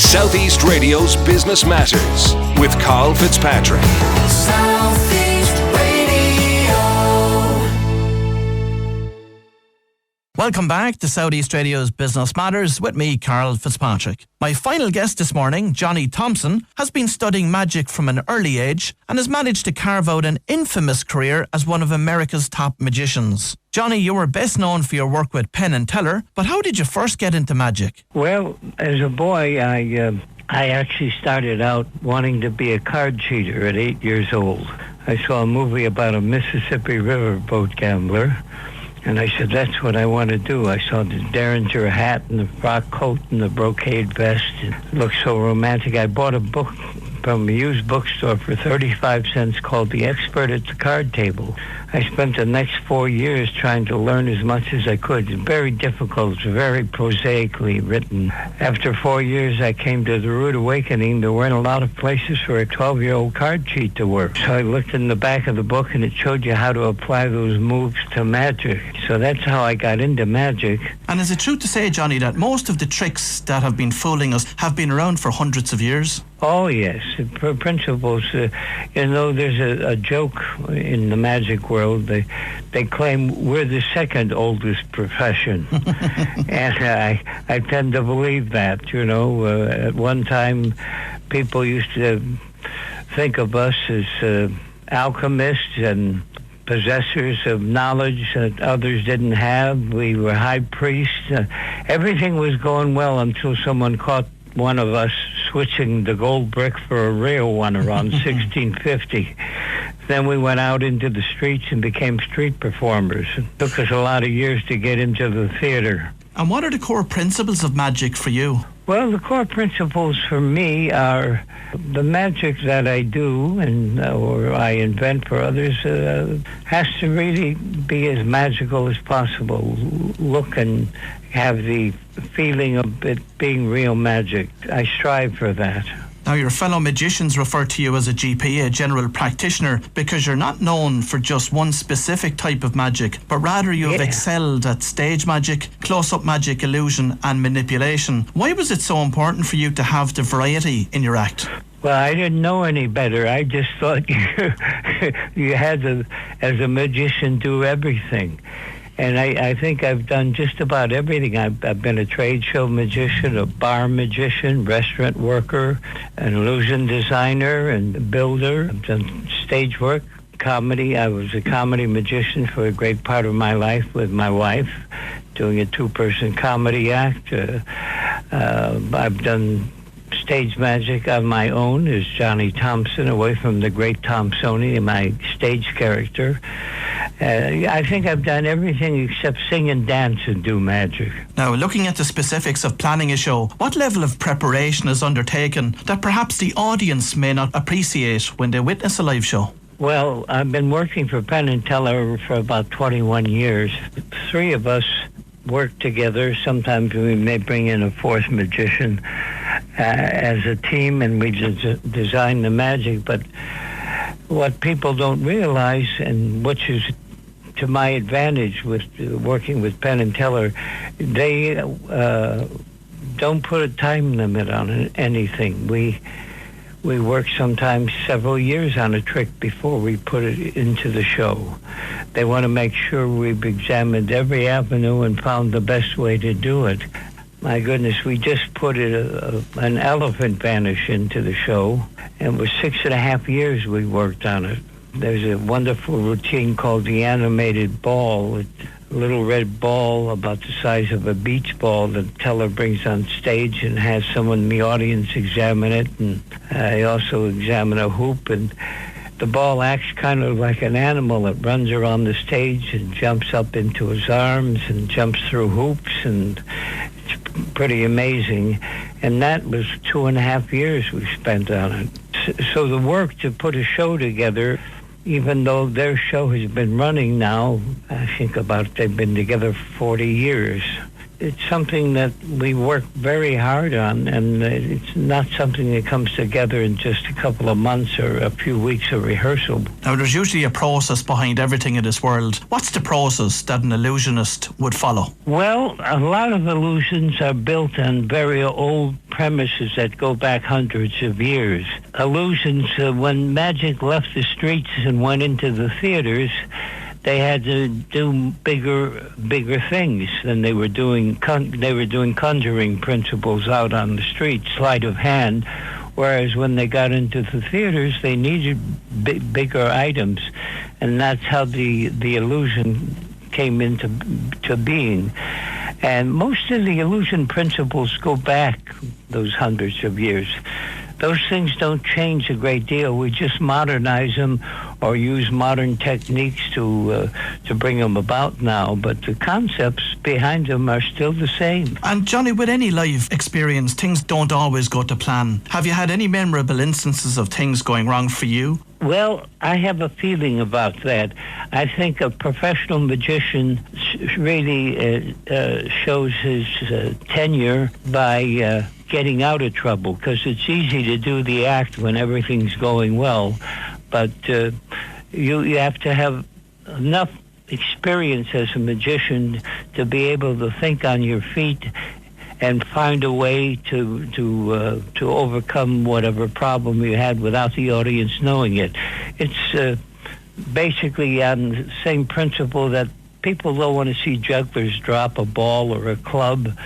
Southeast Radio's Business Matters with Karl Fitzpatrick. Southeast Radio. Welcome back to Southeast Radio's Business Matters with me, Karl Fitzpatrick. My final guest this morning, Johnny Thompson, has been studying magic from an early age and has managed to carve out an infamous career as one of America's top magicians. Johnny, you were best known for your work with Penn Teller, but how did you first get into magic? Well, as a boy, I actually started out wanting to be a card cheater at 8 years old. I saw a movie about a Mississippi riverboat gambler, and I said, that's what I want to do. I saw the Derringer hat and the frock coat and the brocade vest. It looked so romantic. I bought a book from a used bookstore for 35 cents called The Expert at the Card Table. I spent the next 4 years trying to learn as much as I could. It's very difficult, very prosaically written. After 4 years, I came to the rude awakening. There weren't a lot of places for a 12-year-old card cheat to work. So I looked in the back of the book, and it showed you how to apply those moves to magic. So that's how I got into magic. And is it true to say, Johnny, that most of the tricks that have been fooling us have been around for hundreds of years? Oh, yes. The principles, there's a joke in the magic world. They claim we're the second oldest profession. And I tend to believe that, At one time, people used to think of us as alchemists and possessors of knowledge that others didn't have. We were high priests. Everything was going well until someone caught one of us switching the gold brick for a real one around 1650. Then we went out into the streets and became street performers. It took us a lot of years to get into the theater. And what are the core principles of magic for you? Well, the core principles for me are the magic that I do or I invent for others has to really be as magical as possible. Look and have the feeling of it being real magic. I strive for that. Now, your fellow magicians refer to you as a GP, a general practitioner, because you're not known for just one specific type of magic, but rather you have excelled at stage magic, close-up magic, illusion and manipulation. Why was it so important for you to have the variety in your act? Well, I didn't know any better. I just thought you had to, as a magician, do everything. And I think I've done just about everything. I've been a trade show magician, a bar magician, restaurant worker, an illusion designer and builder. I've done stage work, comedy. I was a comedy magician for a great part of my life with my wife, doing a two-person comedy act. I've done stage magic on my own as Johnny Thompson, away from the Great Tomsoni, my stage character. I think I've done everything except sing and dance and do magic. Now, looking at the specifics of planning a show, what level of preparation is undertaken that perhaps the audience may not appreciate when they witness a live show? Well, I've been working for Penn Teller for about 21 years. Three of us work together. Sometimes we may bring in a fourth magician as a team, and we design the magic. But what people don't realize, and which is to my advantage with working with Penn Teller, they don't put a time limit on anything. We work sometimes several years on a trick before we put it into the show. They want to make sure we've examined every avenue and found the best way to do it. My goodness, we just put an elephant vanish into the show, and it was 6.5 years we worked on it. There's a wonderful routine called the animated ball, a little red ball about the size of a beach ball that Teller brings on stage and has someone in the audience examine it, and I also examine a hoop, and the ball acts kind of like an animal. It runs around the stage and jumps up into his arms and jumps through hoops, and it's pretty amazing. And that was 2.5 years we spent on it. So the work to put a show together, even though their show has been running now, I think they've been together 40 years. It's something that we work very hard on, and it's not something that comes together in just a couple of months or a few weeks of rehearsal. Now, there's usually a process behind everything in this world. What's the process that an illusionist would follow? Well, a lot of illusions are built on very old premises that go back hundreds of years. Illusions, when magic left the streets and went into the theaters, they had to do bigger things than they were doing. They were doing conjuring principles out on the street, sleight of hand. Whereas when they got into the theaters, they needed bigger items, and that's how the illusion came into being. And most of the illusion principles go back those hundreds of years. Those things don't change a great deal. We just modernize them or use modern techniques to bring them about now. But the concepts behind them are still the same. And Johnny, with any life experience, things don't always go to plan. Have you had any memorable instances of things going wrong for you? Well, I have a feeling about that. I think a professional magician really shows his tenure by getting out of trouble, because it's easy to do the act when everything's going well, but you have to have enough experience as a magician to be able to think on your feet and find a way to overcome whatever problem you had without the audience knowing it. It's basically on the same principle that people don't want to see jugglers drop a ball or a club.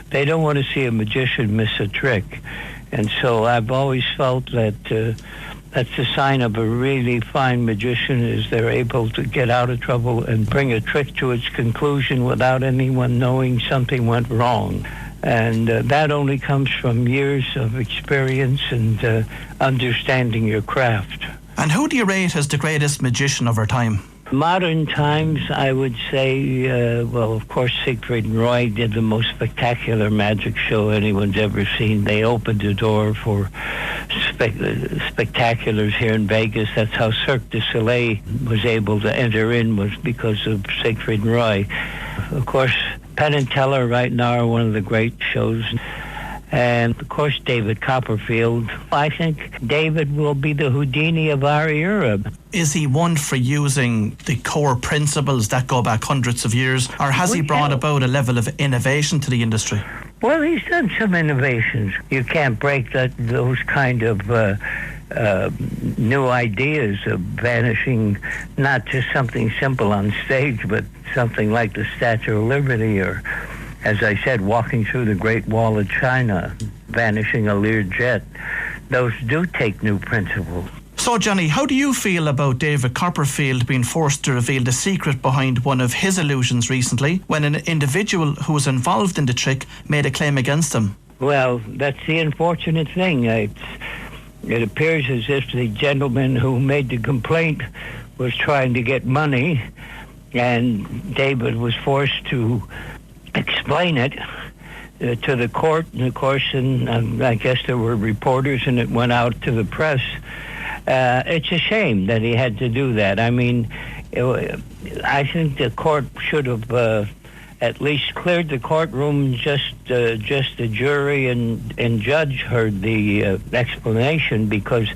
They don't want to see a magician miss a trick. And so I've always felt that that's a sign of a really fine magician, is they're able to get out of trouble and bring a trick to its conclusion without anyone knowing something went wrong. And that only comes from years of experience and understanding your craft. And who do you rate as the greatest magician of our time? Modern times, I would say, well, of course, Siegfried and Roy did the most spectacular magic show anyone's ever seen. They opened the door for spectaculars here in Vegas. That's how Cirque du Soleil was able to enter in, was because of Siegfried and Roy. Of course, Penn and Teller right now are one of the great shows. And, of course, David Copperfield. I think David will be the Houdini of our era. Is he one for using the core principles that go back hundreds of years, or has he brought about a level of innovation to the industry? Well, he's done some innovations. You can't break those kind of new ideas of vanishing, not just something simple on stage, but something like the Statue of Liberty, or, as I said, walking through the Great Wall of China, vanishing a Learjet. Those do take new principles. So, Johnny, how do you feel about David Copperfield being forced to reveal the secret behind one of his illusions recently, when an individual who was involved in the trick made a claim against him? Well, that's the unfortunate thing. It appears as if the gentleman who made the complaint was trying to get money, and David was forced to explain it to the court, and of course, I guess there were reporters, and it went out to the press. It's a shame that he had to do that. I mean, I think the court should have at least cleared the courtroom. Just the jury and judge heard the explanation, because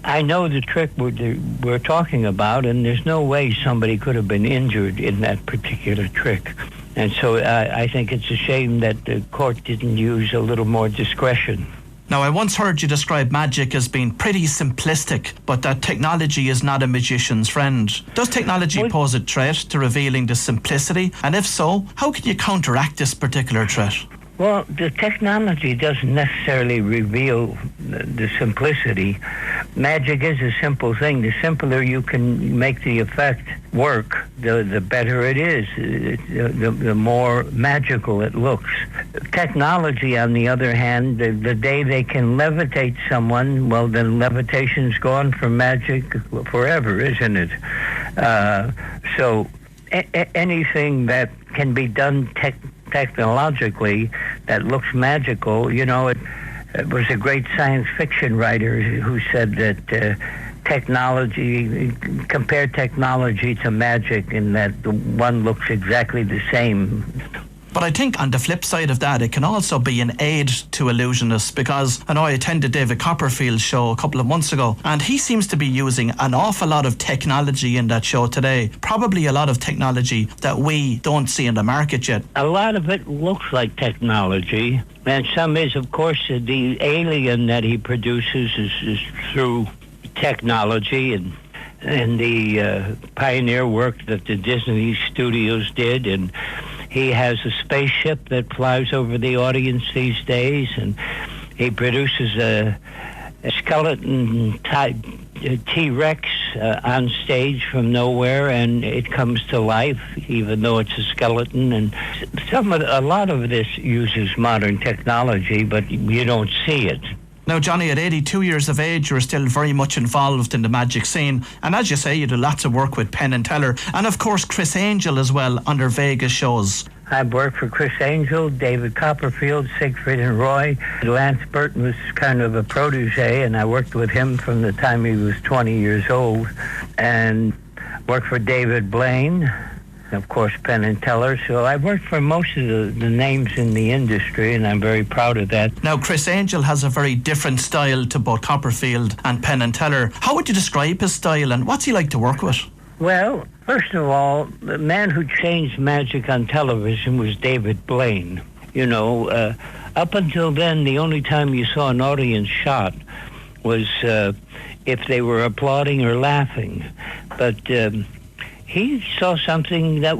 I know the trick we're talking about, and there's no way somebody could have been injured in that particular trick. And so I think it's a shame that the court didn't use a little more discretion. Now, I once heard you describe magic as being pretty simplistic, but that technology is not a magician's friend. Does technology pose a threat to revealing the simplicity? And if so, how can you counteract this particular threat? Well, the technology doesn't necessarily reveal the simplicity. Magic is a simple thing. The simpler you can make the effect work, the better it is, the more magical it looks. Technology, on the other hand, the day they can levitate someone, well, then levitation's gone from magic forever, isn't it? So anything that can be done technologically that looks magical, you know, it was a great science fiction writer who said that compare technology to magic, in that the one looks exactly the same. But I think on the flip side of that, it can also be an aid to illusionists, because I know I attended David Copperfield's show a couple of months ago, and he seems to be using an awful lot of technology in that show today. Probably a lot of technology that we don't see in the market yet. A lot of it looks like technology, and some is, of course, the alien that he produces is through technology and the pioneer work that the Disney studios did, and he has a spaceship that flies over the audience these days, and he produces a skeleton type T-Rex on stage from nowhere, and it comes to life even though it's a skeleton. And a lot of this uses modern technology, but you don't see it. Now, Johnny, at 82 years of age, you're still very much involved in the magic scene. And as you say, you do lots of work with Penn Teller. And, of course, Criss as well on their Vegas shows. I've worked for Criss, David Copperfield, Siegfried and Roy. Lance Burton was kind of a protege, and I worked with him from the time he was 20 years old. And worked for David Blaine, of course, Penn Teller. So I've worked for most of the names in the industry, and I'm very proud of that. Now, Criss has a very different style to both Copperfield and Penn Teller. How would you describe his style, and what's he like to work with? Well, first of all, the man who changed magic on television was David Blaine. You know, up until then, the only time you saw an audience shot was if they were applauding or laughing. But he saw something that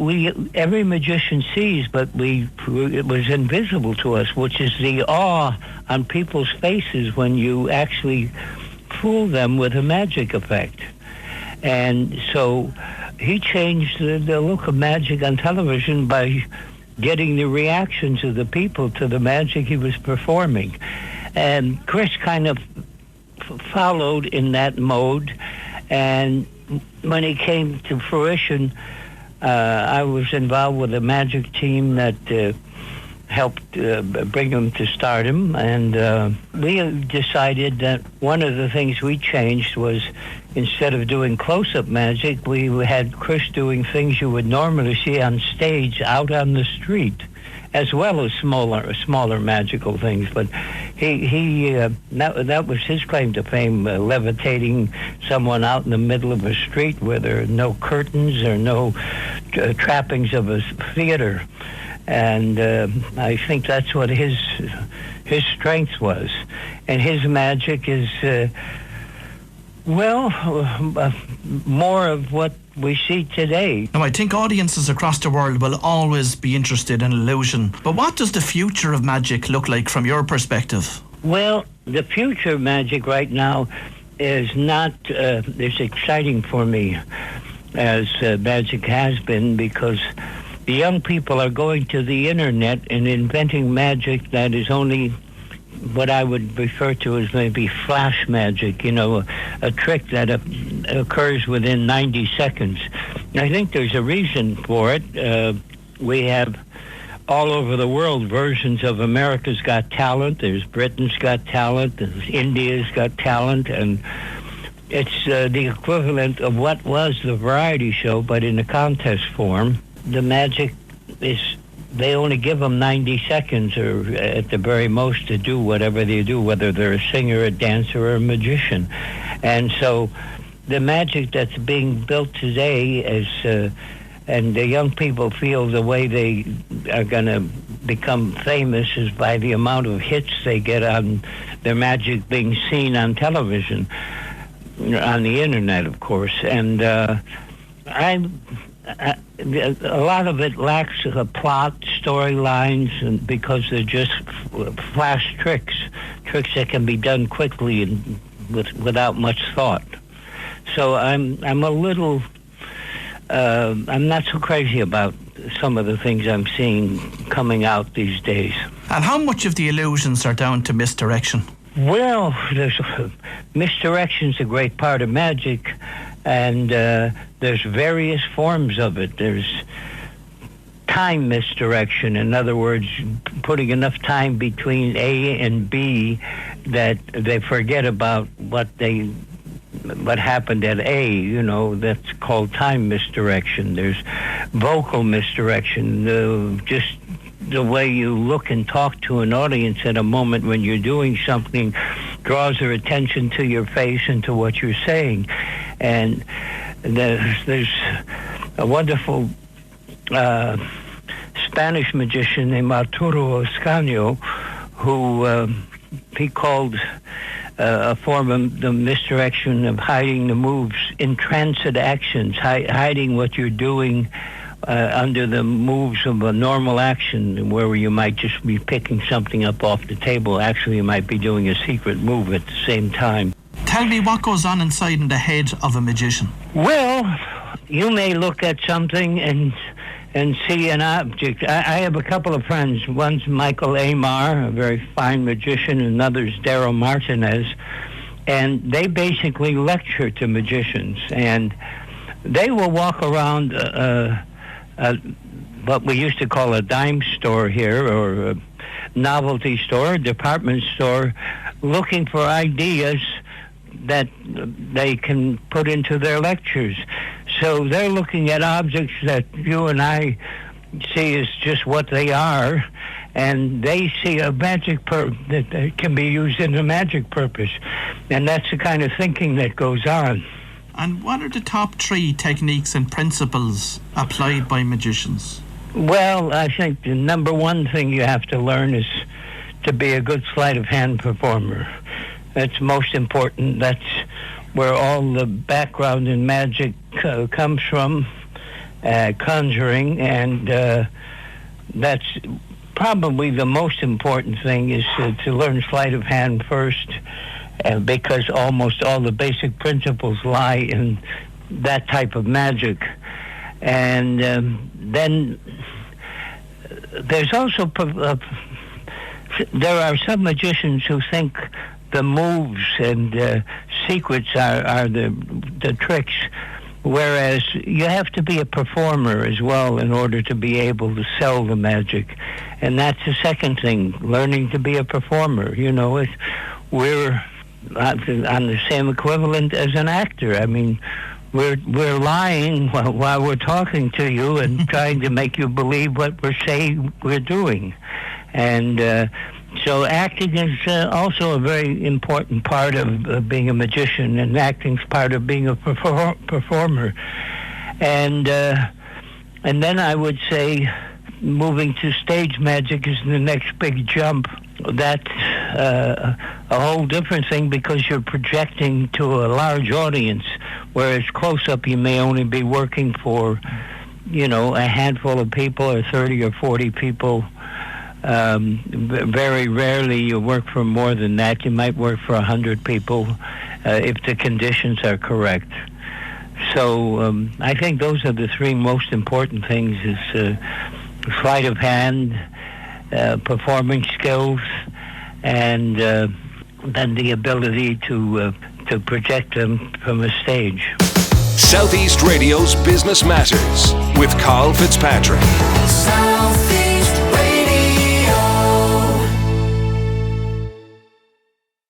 every magician sees, but it was invisible to us, which is the awe on people's faces when you actually fool them with a magic effect. And so he changed the look of magic on television by getting the reactions of the people to the magic he was performing. And Criss kind of followed in that mode, and when he came to fruition, I was involved with a magic team that helped bring him to stardom, and we decided that one of the things we changed was, instead of doing close-up magic, we had Criss doing things you would normally see on stage out on the street, as well as smaller magical things. But that was his claim to fame, levitating someone out in the middle of a street where there are no curtains or no trappings of a theater. And I think that's what his strength was. And his magic is, more of what we see today. Now, I think audiences across the world will always be interested in illusion. But what does the future of magic look like from your perspective? Well, the future of magic right now is not as exciting for me as magic has been, because the young people are going to the internet and inventing magic that is only what I would refer to as maybe flash magic, you know, a trick that occurs within 90 seconds. I think there's a reason for it. We have all over the world versions of America's Got Talent. There's Britain's Got Talent. There's India's Got Talent. And it's the equivalent of what was the variety show, but in a contest form. The magic is, they only give them 90 seconds or at the very most to do whatever they do, whether they're a singer, a dancer, or a magician. And so the magic that's being built today is, and the young people feel the way they are going to become famous is by the amount of hits they get on their magic being seen on television, on the internet, of course. And a lot of it lacks a plot, storylines, and because they're just flash tricks that can be done quickly and without much thought. So I'm a little, I'm not so crazy about some of the things I'm seeing coming out these days. And how much of the illusions are down to misdirection? Well, misdirection's a great part of magic. And there's various forms of it. There's time misdirection. In other words, putting enough time between A and B that they forget about what happened at A. You know, that's called time misdirection. There's vocal misdirection, just the way you look and talk to an audience at a moment when you're doing something draws their attention to your face and to what you're saying. And there's a wonderful Spanish magician named Arturo Ascanio who he called a form of the misdirection of hiding the moves in transit actions, hiding what you're doing under the moves of a normal action, where you might just be picking something up off the table. Actually, you might be doing a secret move at the same time. Tell me what goes on inside in the head of a magician. Well, you may look at something and see an object. I have a couple of friends. One's Michael Amar, a very fine magician, and another's Daryl Martinez. And they basically lecture to magicians. And they will walk around what we used to call a dime store here, or a novelty store, department store, looking for ideas that they can put into their lectures. So they're looking at objects that you and I see as just what they are, and they see a magic that can be used in a magic purpose. And that's the kind of thinking that goes on. And what are the top 3 techniques and principles applied by magicians? Well, I think the number one thing you have to learn is to be a good sleight of hand performer. That's most important. That's where all the background in magic comes from, conjuring, and that's probably the most important thing, is to learn sleight of hand first, because almost all the basic principles lie in that type of magic. And then there's also there are some magicians who think the moves and secrets are the tricks, whereas you have to be a performer as well in order to be able to sell the magic. And that's the second thing, learning to be a performer. You know, we're on the same equivalent as an actor. I mean, we're lying while we're talking to you and trying to make you believe what we're saying we're doing. And so acting is also a very important part of being a magician, and acting's part of being a performer. And then I would say moving to stage magic is the next big jump. That's a whole different thing, because you're projecting to a large audience, whereas close-up you may only be working for, a handful of people or 30 or 40 people. Very rarely you work for more than that. You might work for 100 people if the conditions are correct. So I think those are the 3 most important things, is sleight of hand, performing skills, and then the ability to project them from a stage. Southeast Radio's Business Matters with Karl Fitzpatrick. South